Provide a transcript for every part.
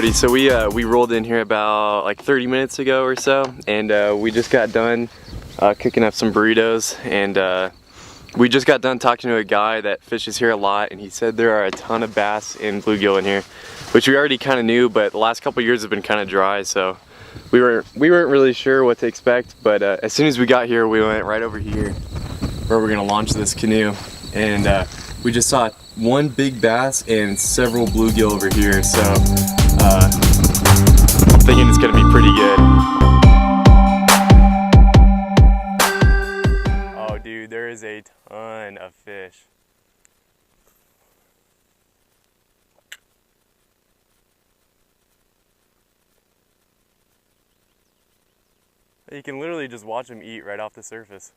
everybody. So we rolled in here about like 30 minutes ago or so, and we just got done cooking up some burritos, and we just got done talking to a guy that fishes here a lot, and he said there are a ton of bass in bluegill in here, which we already kind of knew, but the last couple years have been kind of dry, so we weren't really sure what to expect. But as soon as we got here, we went right over here where we're gonna launch this canoe, and we just saw one big bass and several bluegill over here, so I'm thinking it's gonna be pretty good. Oh dude, there is a ton of fish. You can literally just watch them eat right off the surface.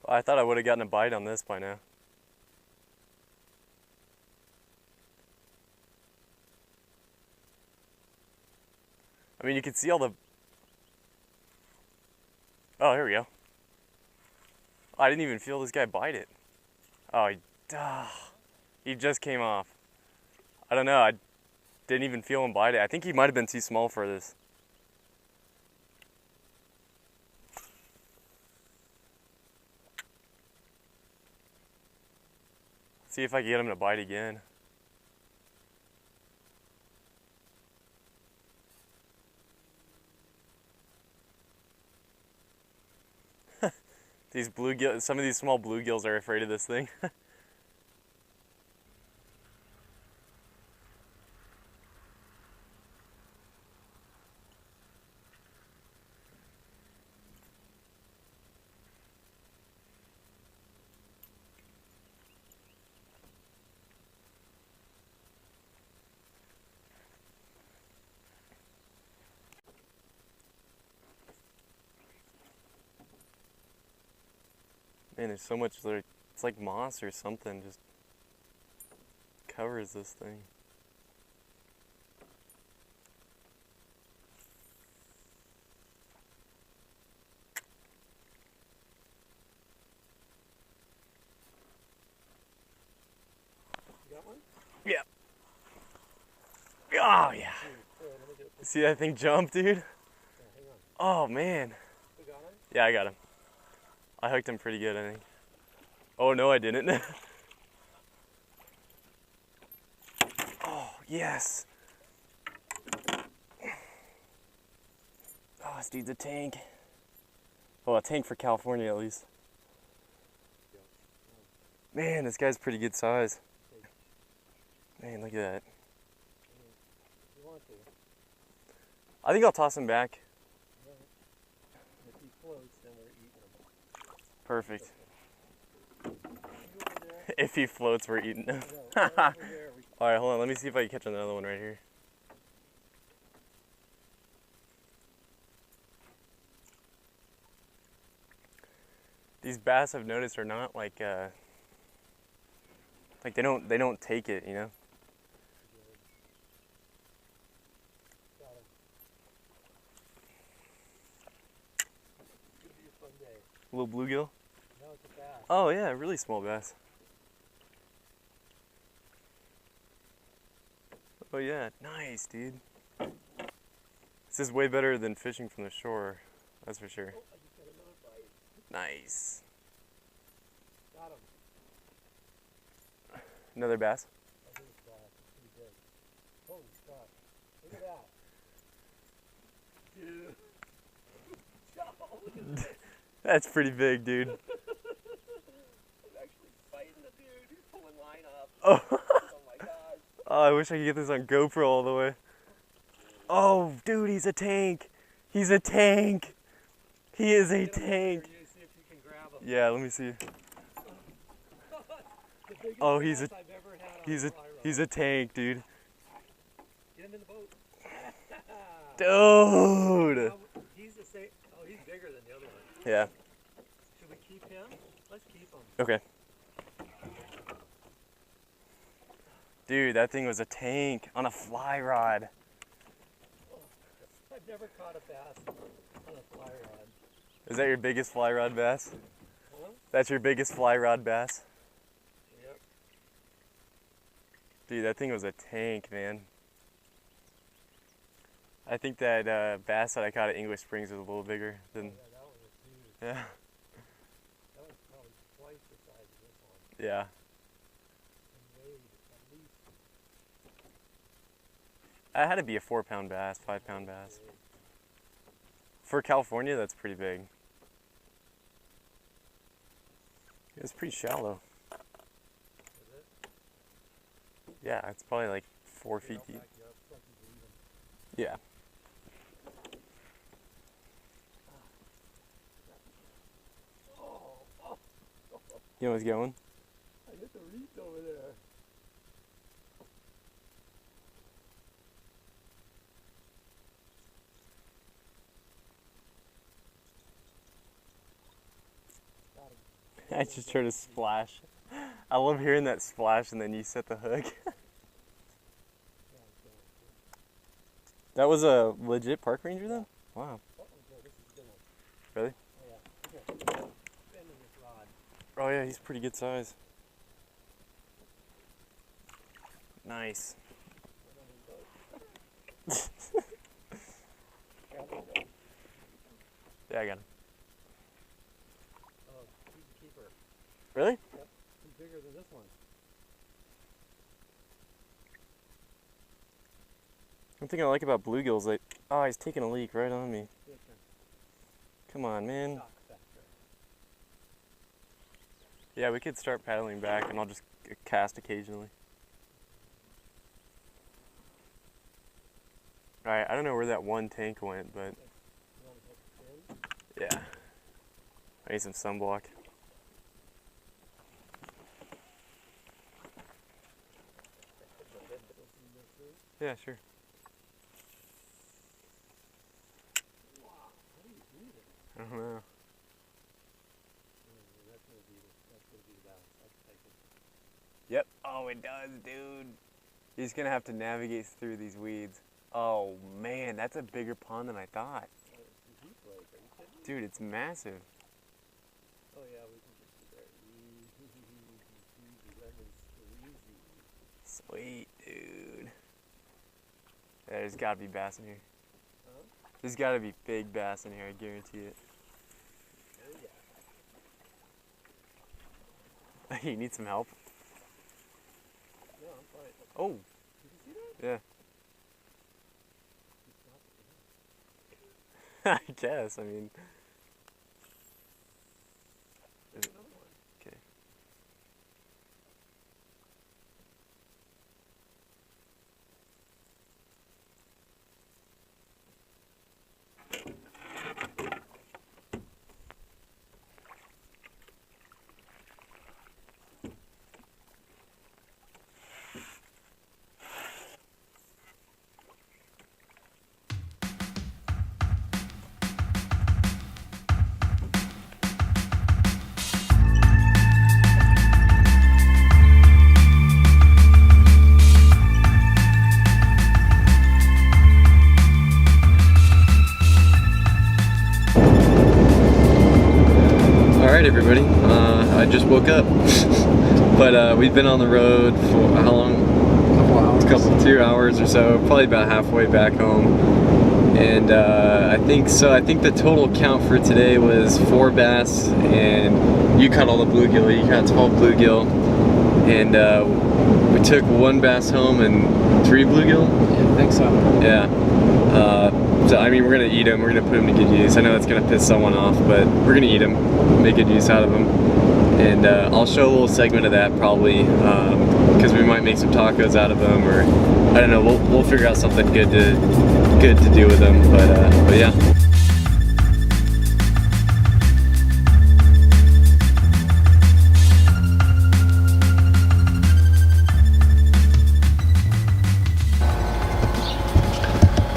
I thought I would have gotten a bite on this by now. I mean, you can see all the... Oh, here we go. Oh, I didn't even feel this guy bite it. Oh, he just came off. I don't know, I didn't even feel him bite it. I think he might have been too small for this. See if I can get him to bite again. These bluegill, some of these small bluegills are afraid of this thing. Man, there's so much, it's like moss or something, just covers this thing. You got one? Yeah. Oh, yeah. See that thing jump, dude? Yeah, hang on. Oh, man. You got him? Yeah, I got him. I hooked him pretty good, I think. Oh, no, I didn't. Oh, yes. Oh, this dude's a tank. Well, a tank for California, at least. Man, this guy's pretty good size. Man, look at that. You want to. I think I'll toss him back. If he floats, then we're eating him. Perfect. You over there? If he floats, we're eating him. No, right over there. Alright, hold on. Let me see if I can catch another one right here. These bass, I've noticed, are not like they don't take it, you know? Got him. Should be a fun day. A little bluegill? No, it's a bass. Oh yeah, really small bass. Oh yeah, nice, dude. This is way better than fishing from the shore, that's for sure. Oh, I just got another bite. Nice. Got him. Another bass? I think it's a bass. It's pretty big. Holy crap. Look at that. Dude. Oh, look at that. That's pretty big, dude. I'm actually fighting the dude. He's pulling line up. Oh. Oh my god. Oh, I wish I could get this on GoPro all the way. Oh, dude, he's a tank. He's a tank. He is a tank. See if you can grab him. Yeah, let me see. Oh, he's a he's a tank, dude. Get him in the boat. Dude. He's the same. Oh, he's bigger than the other one. Yeah. Should we keep him? Let's keep him. Okay. Dude, that thing was a tank on a fly rod. I've never caught a bass on a fly rod. Is that your biggest fly rod bass? Huh? That's your biggest fly rod bass? Yep. Dude, that thing was a tank, man. I think that bass that I caught at English Springs was a little bigger than. Yeah, that one was huge. Yeah. That was probably twice the size of this one. Yeah. And weighed at least. That had to be a 4-pound bass, 5-pound bass. For California, that's pretty big. It's pretty shallow. Is it? Yeah, it's probably like 4 feet I'll deep. back you up so I can believe them. Yeah. You know what's going? I hit the reef over there. Got him. I just heard a splash. I love hearing that splash and then you set the hook. That was a legit park ranger then? Wow. Oh, good. This is a good one. Really? Oh, yeah. Okay. Bending this rod. Oh yeah, he's pretty good size. Nice. Yeah, I got him. Oh, he's a keeper. Really? Yep. He's bigger than this one. One thing I like about bluegill is like, oh, he's taking a leak right on me. Come on, man. Shock factor. Yeah, we could start paddling back and I'll just cast occasionally. Alright, I don't know where that one tank went, but You want to hook it in? yeah. I need some sunblock. Yeah, sure. Wow, how do you do that? I don't know. That's gonna be the bass. That's typing. Yep. Oh, it does, dude. He's gonna have to navigate through these weeds. Oh man, that's a bigger pond than I thought. Oh, it's a deep lake. Are you kidding me? Dude, it's massive. Oh yeah, we can just sit there. Easy lemon squeezy. Sweet, dude. There's gotta be bass in here. Huh? There's gotta be big bass in here, I guarantee it. Oh yeah. You need some help? No, I'm fine. Oh, Did you see that? yeah. He stopped it. I guess, I mean. There's another one. Okay. Alright everybody, I just woke up, but we've been on the road for how long? Couple hours. 2 hours or so, probably about halfway back home. And I think the total count for today was 4 bass, and you caught all the bluegill, you caught 12 bluegill, and we took 1 bass home and 3 bluegill? Yeah, I think so. Yeah. So I mean, we're gonna eat them. We're gonna put them to good use. I know that's gonna piss someone off, but we're gonna eat them, make good use out of them. And I'll show a little segment of that probably, because we might make some tacos out of them, or I don't know. We'll figure out something good to do with them. But yeah.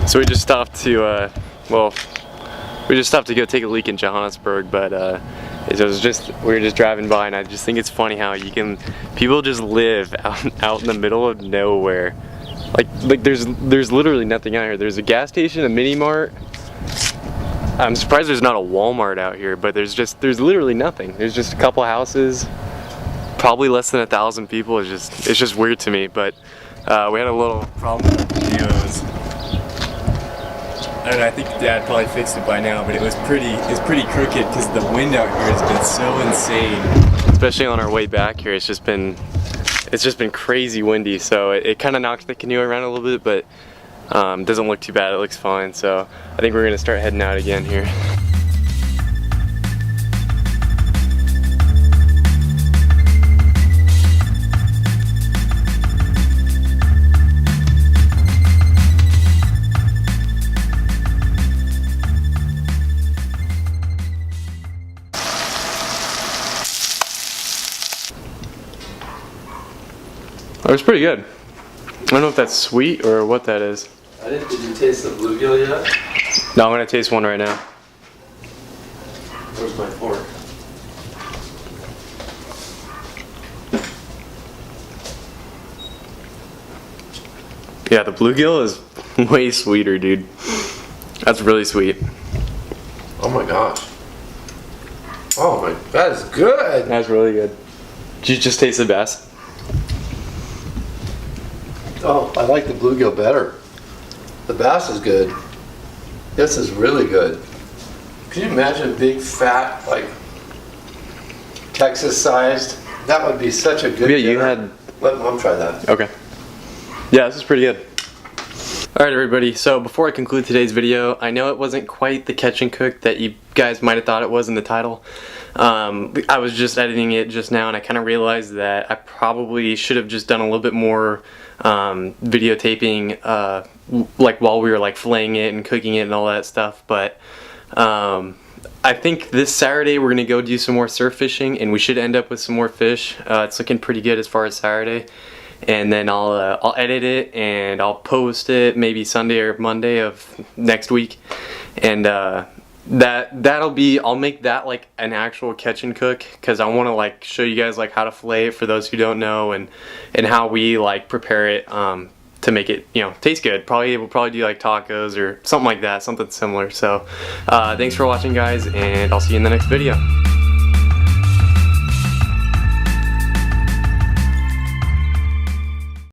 So we just stopped to, we just stopped to go take a leak in Johannesburg, but It was just, we were just driving by, and I just think it's funny how people just live out in the middle of nowhere. Like there's literally nothing out here. There's a gas station, a mini mart. I'm surprised there's not a Walmart out here, but there's literally nothing. There's just a couple houses, probably less than 1,000 people. It's just weird to me. But we had a little problem with the videos, and I think Dad probably fixed it by now. But it's pretty crooked because the wind out here has been so insane. Especially on our way back here, it's just been crazy windy. So it kind of knocked the canoe around a little bit, but doesn't look too bad. It looks fine. So I think we're gonna start heading out again here. It was pretty good. I don't know if that's sweet or what that is. Did you taste the bluegill yet? No, I'm gonna taste one right now. Where's my fork? Yeah, the bluegill is way sweeter, dude. That's really sweet. Oh my gosh. Oh my, that is good. That's really good. Did you just taste the best? Oh, I like the bluegill better. The bass is good. This is really good. Can you imagine a big, fat, like Texas-sized? That would be such a good. Yeah, you dinner. had. Let Mom try that. Okay. Yeah, this is pretty good. Alright everybody, so before I conclude today's video, I know it wasn't quite the catch and cook that you guys might have thought it was in the title. I was just editing it just now, and I kind of realized that I probably should have just done a little bit more videotaping like while we were like filleting it and cooking it and all that stuff. But I think this Saturday we're gonna go do some more surf fishing, and we should end up with some more fish. It's looking pretty good as far as Saturday. And then I'll edit it and I'll post it maybe Sunday or Monday of next week, and that'll be, I'll make that like an actual catch and cook, because I want to like show you guys like how to fillet it for those who don't know, and how we like prepare it to make it, you know, taste good. We'll probably do like tacos or something like that, something similar. So thanks for watching guys, and I'll see you in the next video.